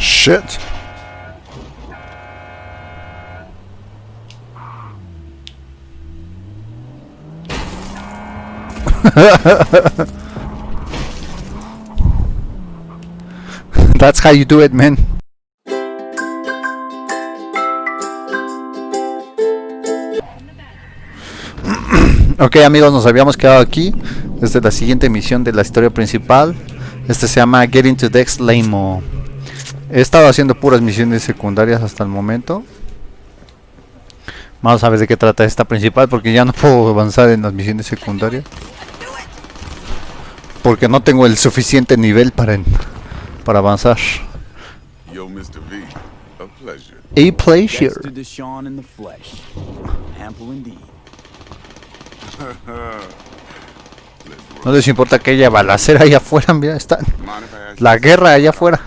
Shit. That's how you do it, man. Ok, amigos, nos habíamos quedado aquí desde la siguiente misión de la historia principal. Este se llama Getting to Dex Lamo. He estado haciendo puras misiones secundarias hasta el momento. Vamos a ver de qué trata esta principal, porque ya no puedo avanzar en las misiones secundarias, porque no tengo el suficiente nivel para avanzar. Yo, Mr. V, a pleasure. A pleasure. No les importa que haya balacera allá afuera, mira, está la guerra allá afuera.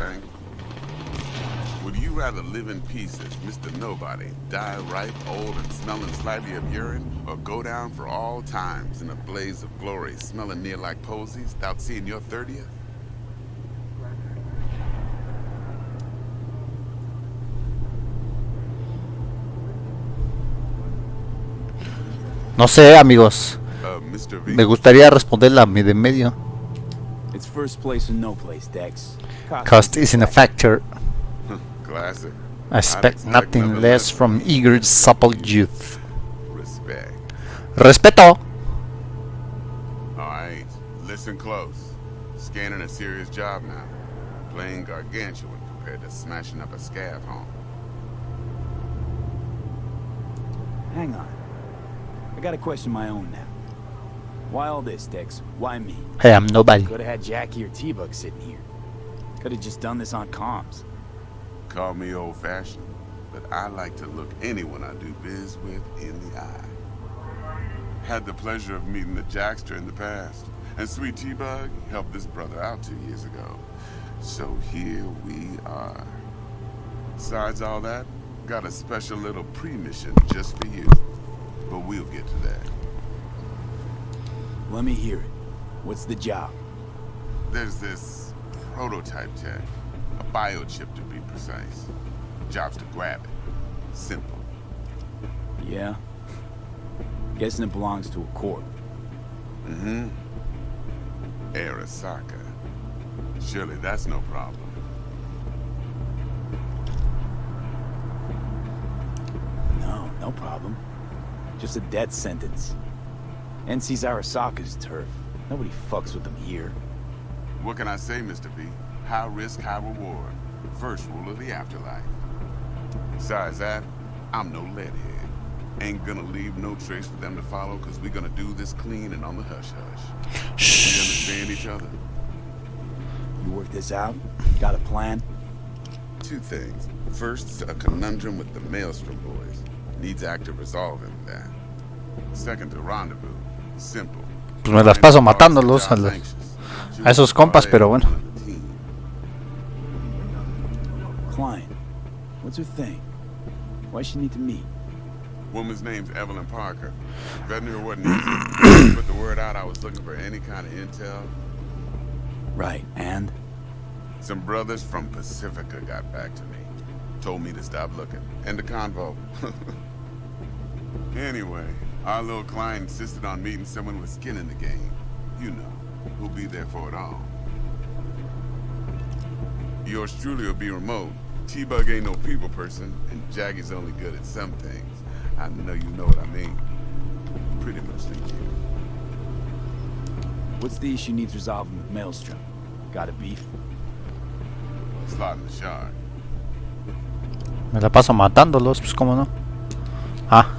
Would you rather live in peace as Mr. Nobody, die ripe, old, and smelling slightly of urine, or go down for all times in a blaze of glory, smelling near like posies, without seeing your 30th? No sé, amigos. Me gustaría responder la de medio. It's first place or no place, Dex. Cost isn't a factor. Classic. I expect nothing less from eager, supple youth. Respect. Respeto. Alright, listen close. Scanning a serious job now. Playing gargantuan compared to smashing up a scav home. Hang on. I got a question of my own now. Why all this, Dex? Why me? Hey, I'm nobody. Could have had Jackie or T-Bug sitting here. Could have just done this on comms. Call me old-fashioned, but I like to look anyone I do biz with in the eye. Had the pleasure of meeting the Jackster in the past, and Sweet T-Bug helped this brother out 2 years ago. So here we are. Besides all that, got a special little pre-mission just for you. But we'll get to that. Let me hear it. What's the job? There's this prototype tech, a biochip to be precise. Job's to grab it. Simple. Yeah? Guessing it belongs to a corp. Mm-hmm. Arasaka. Surely that's no problem. No problem. Just a death sentence. NC's Arasaka's turf. Nobody fucks with them here. What can I say, Mr. B? High risk, high reward. First rule of the afterlife. Besides that, I'm no leadhead. Ain't gonna leave no trace for them to follow, cause we're gonna do this clean and on the hush-hush. We understand each other? You work this out? Got a plan? Two things. First, a conundrum with the Maelstrom boys. Needs active resolving that. Second, a rendezvous. Simple. Pues me las paso matándolos a esos compas, pero bueno. Client. What's her thing? Why she need to meet? Woman's name's Evelyn Parker. Vetting her wasn't easy. Put the word out I was looking for any kind of intel. Right, and? Some brothers from Pacifica got back to me. Told me to stop looking. End the convo. Anyway, our little client insisted on meeting someone with skin in the game. You know, who'll be there for it all. Yours truly will be remote. T-Bug ain't no people person, and Jaggy's only good at some things. I know you know what I mean. Pretty much, thank you. What's the issue needs resolving with Maelstrom? Got a beef? Slotting the shard. Me la paso matándolos, pues cómo no. Ah,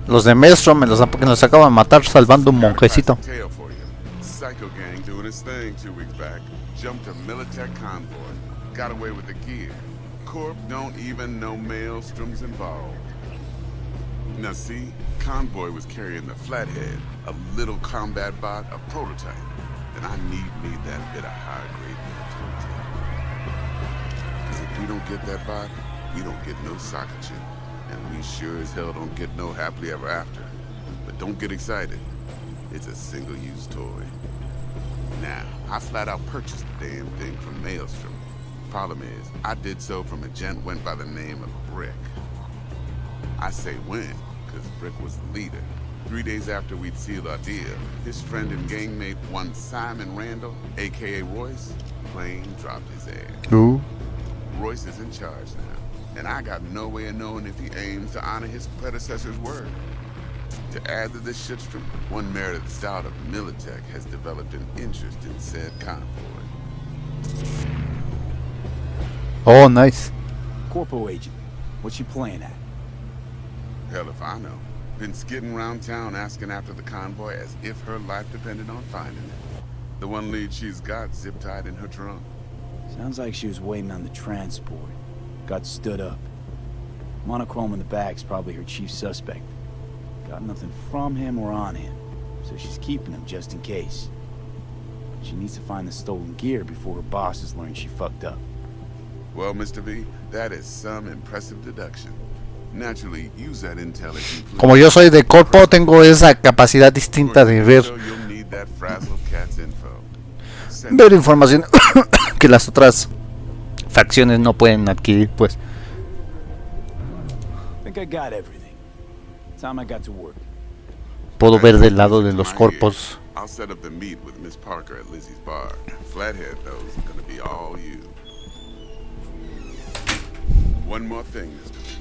los de Maelstrom me los acaban de matar salvando un monjecito. Psycho gang doing his thing 2 weeks back. Jumped a Militech convoy. Got away with the gear. Corp don't even know Maelstrom's involved. Now see, convoy was carrying the Flathead, a little combat bot, a prototype. And I need that bit of high-grade military tech. Because if we don't get that bot, we don't get no soccer chip. And we sure as hell don't get no happily ever after. But don't get excited. It's a single-use toy. Now, I flat out purchased the damn thing from Maelstrom. Problem is, I did so from a gent went by the name of Brick. I say when, because Brick was the leader. 3 days after we'd sealed our deal, his friend and gangmate, one Simon Randall, aka Royce, plain dropped his ass. Ooh. Royce is in charge now, and I got no way of knowing if he aims to honor his predecessor's word. To add to this shitstorm, one merited stout of Militech has developed an interest in said convoy. Oh, nice. Corpo agent. What's she playing at? Hell if I know. Been skidding around town asking after the convoy as if her life depended on finding it. The one lead she's got zip-tied in her trunk. Sounds like she was waiting on the transport. Got stood up. Monochrome in the back's probably her chief suspect. Got nothing from him or on him, so she's keeping him just in case. She needs to find the stolen gear before her bosses learn she fucked up. Well, Mr. V, that is some impressive deduction. Naturally, use that intel as you please. Como yo soy de corpo, tengo esa capacidad distinta de ver, So you'll need that frazzled cat's info. ver información que las otras facciones no pueden adquirir, pues. Think I got everything. Time I got to work. Puedo ver del lado de los corpos. I'll set up the meet with Miss Parker at Lizzie's bar. Flathead, though, is gonna be all you. One more thing, Mr. V.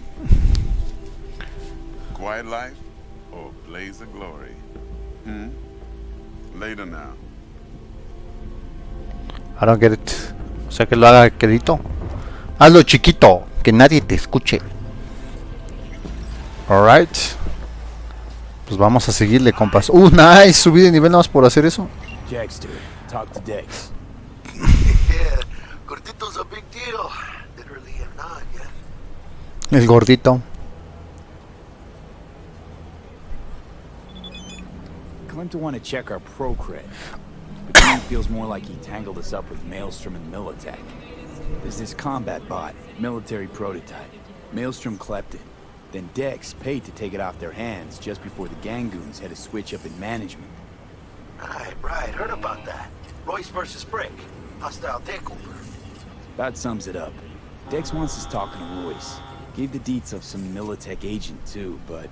Quiet life or blaze of glory? Later now. I don't get it. O sea, que lo haga quedito. Hazlo chiquito, que nadie te escuche. Alright. Pues vamos a seguirle, compas. Nice, subí de nivel nada más por hacer eso. Jackster, talk to Dex. Yeah, Gordito's a big deal. Literally and not, yeah. El gordito. Claimed to want to check our pro cred, but to me feels more like he tangled us up with Maelstrom and Militech. There's this combat bot, military prototype. Maelstrom clept it. Then Dex paid to take it off their hands just before the Gangoons had a switch up in management. Right, heard about that. Royce versus Brick. Hostile takeover. That sums it up. Dex wants us talking to Royce. Gave the deets of some Militech agent too, but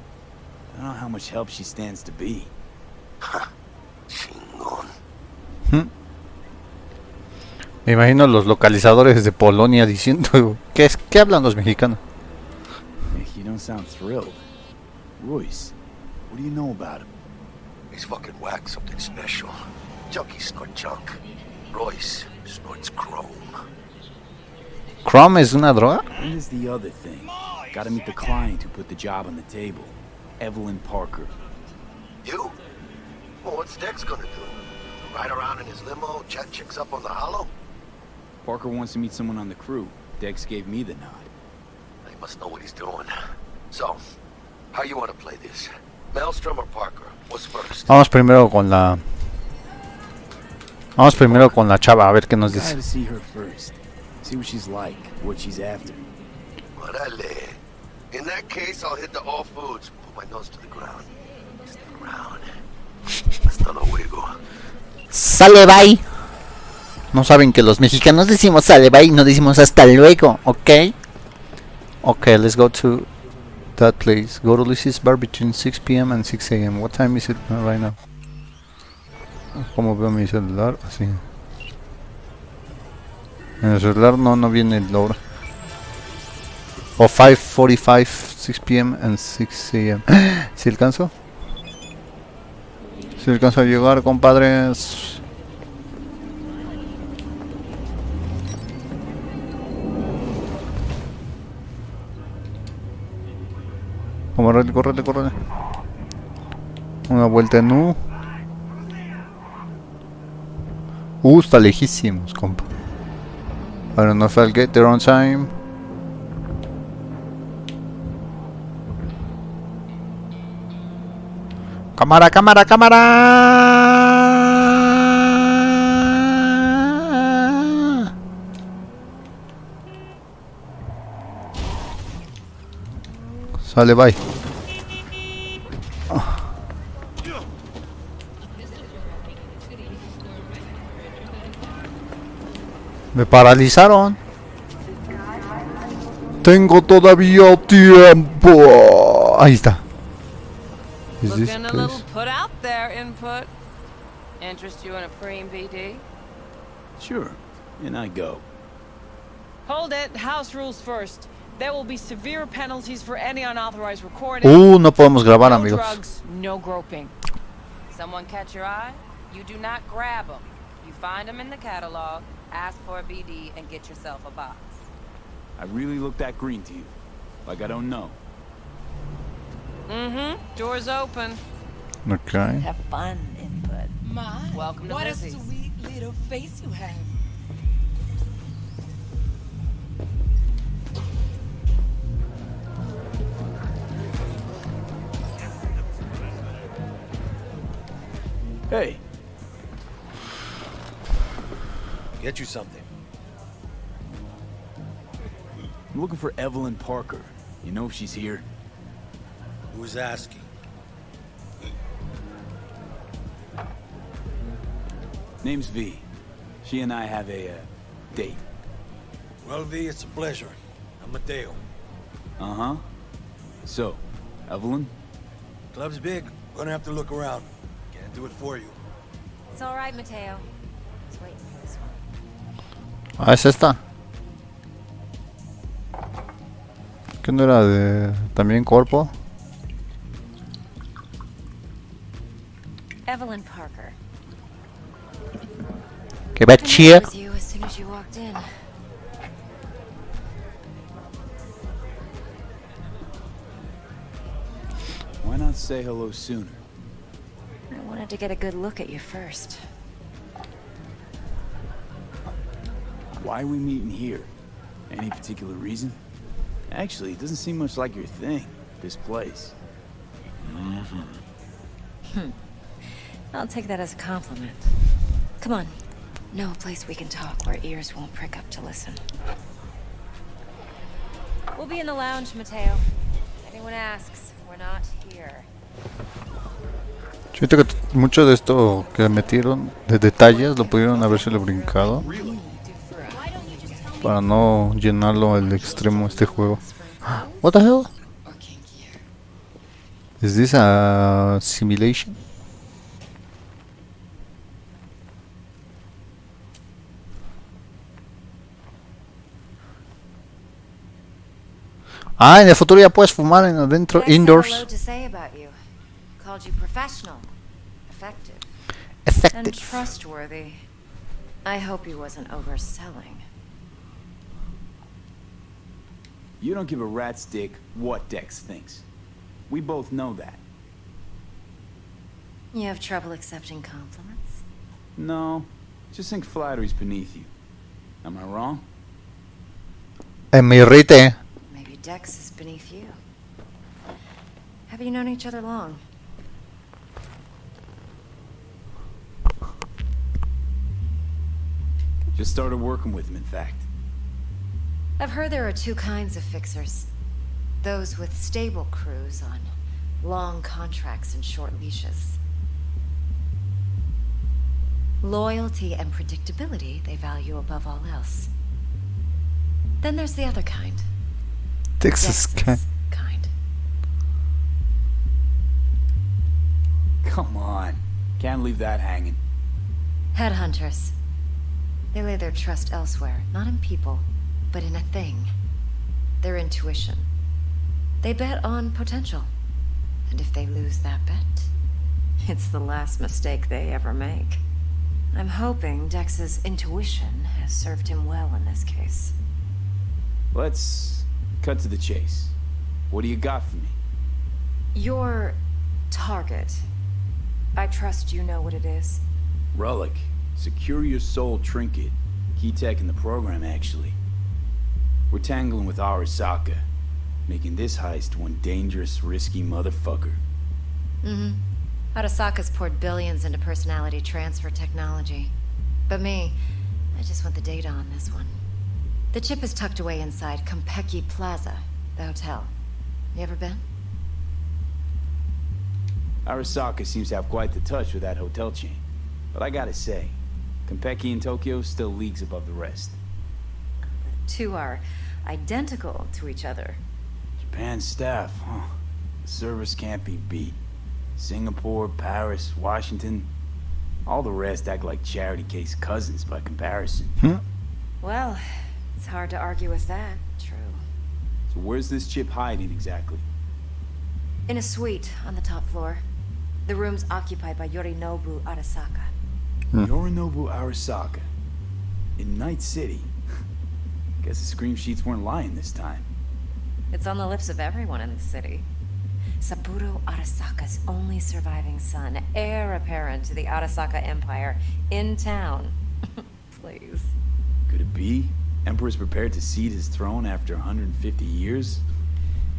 I don't know how much help she stands to be. Chingón. Me imagino los localizadores de Polonia diciendo ¿qué hablan los mexicanos? You don't sound thrilled. Royce, what do you know about him? He's fucking whack something special. Junkies snort junk. Royce snorts chrome. ¿Chrome es una droga? And there's the other thing. Gotta meet the client who put the job on the table. Evelyn Parker. You? Well, what's Dex gonna do? Ride around in his limo, chat chicks up on the hollow? Parker wants to meet someone on the crew. Dex gave me the nod. He must know what he's doing. So, how you want to play this? Maelstrom or Parker? What's first? Vamos primero con la chava a ver qué nos Gotta dice. see her first. See what she's like, what she's after. Órale. In that case, I'll hit the all foods. Put my nose to the ground. Kiss the ground. Hasta luego. Sale bye. No saben que los mexicanos decimos sale bye, no decimos hasta luego, ¿ok? Okay, let's go to that place. Go to Lizzie's bar between 6 p.m. and 6 a.m. What time is it right now? ¿Cómo veo mi celular? Así. En el celular no viene la hora. O 5:45, 6 p.m. and 6 a.m. ¿Sí alcanzo? ¿Sí alcanzo a llegar, compadres? Córrele. Una vuelta en U. Está lejísimos, compa. I don't know if I'll get there on time. Cámara. Sale, bye. Me paralizaron. Tengo todavía tiempo. Ahí está. Is this Looking a place? little put out there, input. Interest you in a preem BD? Sure, and I go. Hold it. House rules first. There will be severe penalties for any unauthorized recording. No podemos grabar, No amigos. drugs, no groping. Someone catch your eye? You do not grab them. You find them in the catalog, ask for a BD, and get yourself a box. I really look that green to you. Like I don't know. Mm-hmm. Door's open. Okay. Have fun, input. My, Welcome to what a Lizzie's. sweet little face you have. Hey, Get you something. I'm looking for Evelyn Parker. You know if she's here? Who's asking? Name's V. She and I have a date. Well, V, it's a pleasure. I'm Mateo. Uh-huh. So, Evelyn? Club's big. Gonna have to look around. Can't do it for you. It's all right, Mateo. Just waiting for this one. Ah, es esta. ¿Qué no era de también Corpo? Evelyn Parker. Que va I knew it chier. was you as soon as you walked in. Why not say hello sooner? I wanted to get a good look at you first. Why are we meeting here? Any particular reason? Actually, it doesn't seem much like your thing, this place. I'll take that as a compliment. Come on. Know a place we can talk where ears won't prick up to listen. We'll be in the lounge, Mateo. If anyone asks, we're not here. Siento que mucho de esto que metieron de detalles lo pudieron haberse brincado para no llenarlo al extremo este juego. What the hell? Is this a simulation? Ah, en el futuro ya puedes fumar en adentro, Yes, I had a indoors. load to say about you. Called you professional, effective, and Effective. trustworthy. I hope he wasn't overselling. You don't give a rat's dick what Dex thinks. We both know that. You have trouble accepting compliments? No, just think flattery's beneath you. Am I wrong? Me irrite. Maybe Dex is beneath you. Have you known each other long? Just started working with him, in fact. I've heard there are two kinds of fixers. Those with stable crews on long contracts and short leashes. Loyalty and predictability they value above all else. Then there's the other kind. Texas Dex's kind. Come on. Can't leave that hanging. Headhunters. They lay their trust elsewhere, not in people, but in a thing. Their intuition. They bet on potential. And if they lose that bet, it's the last mistake they ever make. I'm hoping Dex's intuition has served him well in this case. Let's cut to the chase. What do you got for me? Your target. I trust you know what it is. Relic. Secure your soul trinket. Key tech in the program, actually. We're tangling with Arasaka, making this heist one dangerous, risky motherfucker. Mm-hmm. Arasaka's poured billions into personality transfer technology. But me, I just want the data on this one. The chip is tucked away inside Konpeki Plaza, the hotel. You ever been? Arasaka seems to have quite the touch with that hotel chain. But I gotta say, Konpeki in Tokyo still leagues above the rest. Two are identical to each other. Japan's staff, huh? The service can't be beat. Singapore, Paris, Washington. All the rest act like charity case cousins by comparison. Well, it's hard to argue with that. True. So where's this chip hiding exactly? In a suite on the top floor. The room's occupied by Yorinobu Arasaka. Yorinobu Arasaka. In Night City. Guess the scream sheets weren't lying this time. It's on the lips of everyone in the city. Saburo Arasaka's only surviving son, heir apparent to the Arasaka Empire, in town. Please. Could it be? Emperor's prepared to cede his throne after 150 years?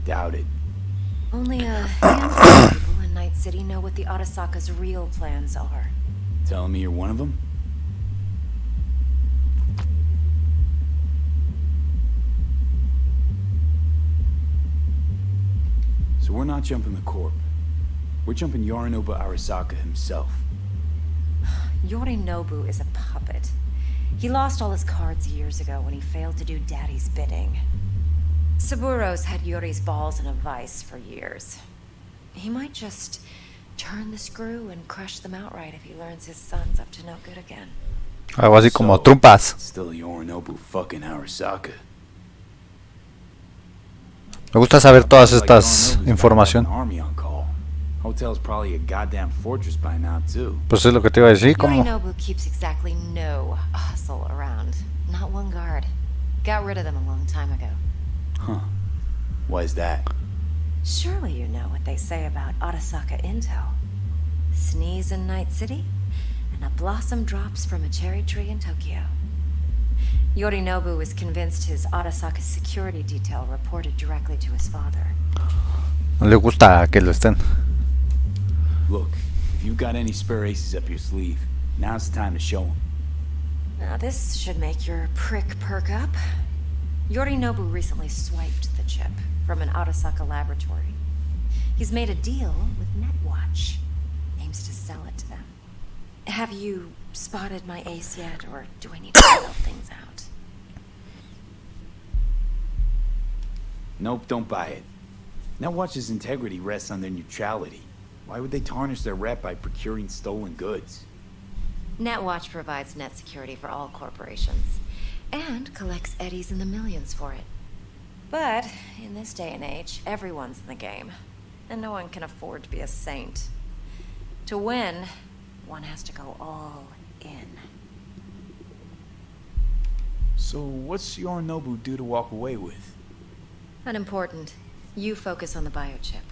Doubt it. Only a handful of people in Night City know what the Arasaka's real plans are. Telling me you're one of them? So we're not jumping the corp. We're jumping Yorinobu Arasaka himself. Yorinobu is a puppet. He lost all his cards years ago when he failed to do Daddy's bidding. Saburo's had Yuri's balls in a vice for years. He might just turn the screw and crush them outright if he learns his son's up to no good again. Algo así como So, trompas. Still Yorinobu fucking Arasaka. Me gusta saber todas Like estas Yorinobu's got información. an army on call. Hotel's probably a goddamn fortress by now too. Pues es lo que te iba a decir, como Yorinobu keeps exactly no hustle around. Not one guard. Got rid of them a long time ago. Huh. Why is that? Surely you know what they say about Arasaka intel. Sneeze in Night City, and a blossom drops from a cherry tree in Tokyo. Yorinobu was convinced his Arasaka security detail reported directly to his father. no le gusta que lo estén. Look, if you've got any spare aces up your sleeve, now's the time to show them. Now this should make your prick perk up. Yorinobu recently swiped the chip from an Arasaka laboratory. He's made a deal with Netwatch. Aims to sell it to them. Have you spotted my ace yet, or do I need to spell things out? Nope, don't buy it. Netwatch's integrity rests on their neutrality. Why would they tarnish their rep by procuring stolen goods? Netwatch provides net security for all corporations, and collects eddies in the millions for it. But, in this day and age, everyone's in the game, and no one can afford to be a saint. To win, one has to go all in. So what's Yorinobu due to walk away with? Unimportant. You focus on the biochip.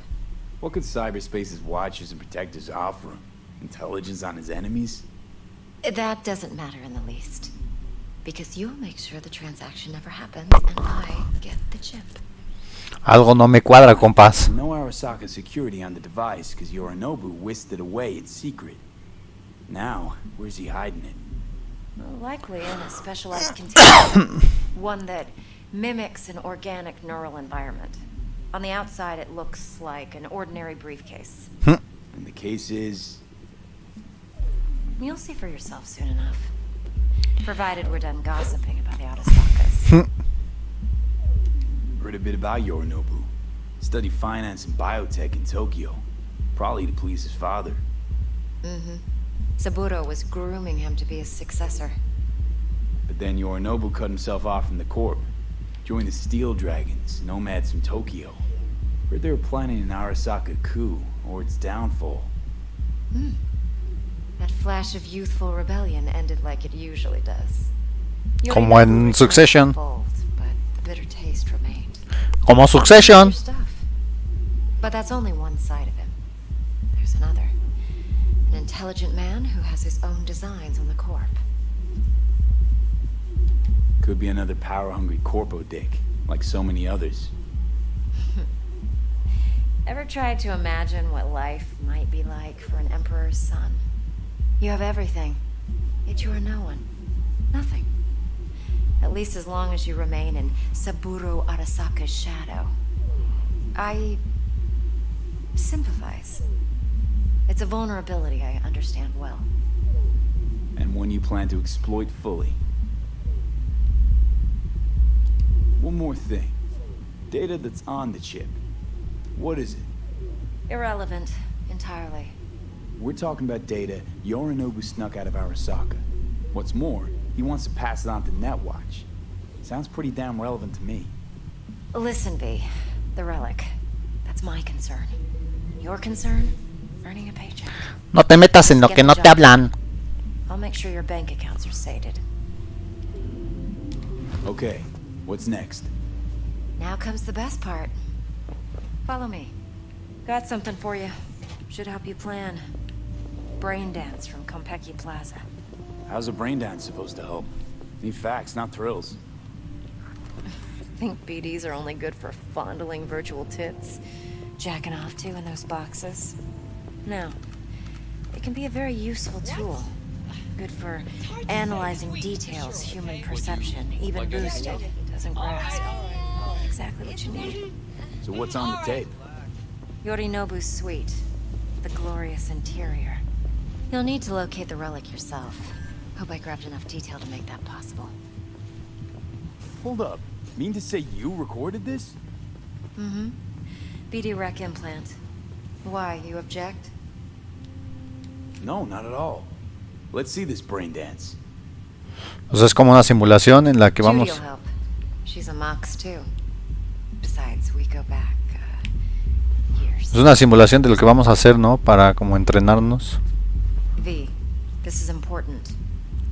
What could cyberspace's watchers and protectors offer him? Intelligence on his enemies? That doesn't matter in the least. Because you'll make sure the transaction never happens, and I get the chip. Algo no me cuadra, compas. No Arasaka security on the device because Yorinobu whisked it away in secret. Now, where's he hiding it? Well, likely in a specialized container. One that mimics an organic neural environment. On the outside, it looks like an ordinary briefcase. And the case is... You'll see for yourself soon enough. Provided we're done gossiping about the Arasakas. Heard a bit about Yorinobu. Studied finance and biotech in Tokyo. Probably to please his father. Mm-hmm. Saburo was grooming him to be his successor. But then Yorinobu cut himself off from the corp. Joined the Steel Dragons, nomads from Tokyo. Heard they were planning an Arasaka coup, or its downfall. That flash of youthful rebellion ended like it usually does. Como Yorinobu en returned Succession. to the fold, but the bitter taste remained. Como Succession. Other stuff. But that's only one side of him. There's another. An intelligent man who has his own designs on the corp. Could be another power-hungry corpo dick, like so many others. Ever tried to imagine what life might be like for an emperor's son? You have everything, yet you are no one. Nothing. At least as long as you remain in Saburo Arasaka's shadow. I sympathize. It's a vulnerability I understand well. And one you plan to exploit fully. One more thing. Data that's on the chip. What is it? Irrelevant. Entirely. We're talking about data Yorinobu snuck out of Arasaka. What's more, he wants to pass it on to Netwatch. Sounds pretty damn relevant to me. Listen, V. The relic. That's my concern. Your concern? Earning a paycheck. No te metas en lo que no te hablan. I'll make sure your bank accounts are sated. Okay, what's next? Now comes the best part. Follow me. Got something for you. Should help you plan. BrainDance from Konpeki Plaza. How's a BrainDance supposed to help? Need facts, not thrills. Think BDs are only good for fondling virtual tits? Jacking off to in those boxes? No. It can be a very useful tool. Good for analyzing details human perception, even boosted, doesn't grasp. Exactly what you need. So what's on the tape? Yorinobu's suite. The glorious interior. You'll need to locate the relic yourself. Hope I grabbed enough detail to make that possible. Hold up. Mean to say you recorded this? Mm-hmm. BD rec implant. Why, you object? No, not at all. Let's see this BrainDance. O sea, es como una simulación en la que vamos. Judy'll help. She's a mox too. Besides, we go back years. Es una simulación de lo que vamos a hacer, ¿no? Para como entrenarnos. V, this is important.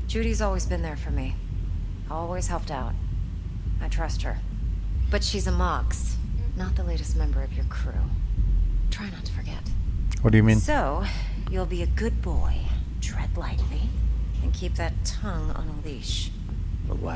Judy's always been there for me. Always helped out. I trust her. But she's a mox, not the latest member of your crew. Try not to forget. What do you mean? So, you'll be a good boy. Tread lightly. And keep that tongue on a leash. Relax.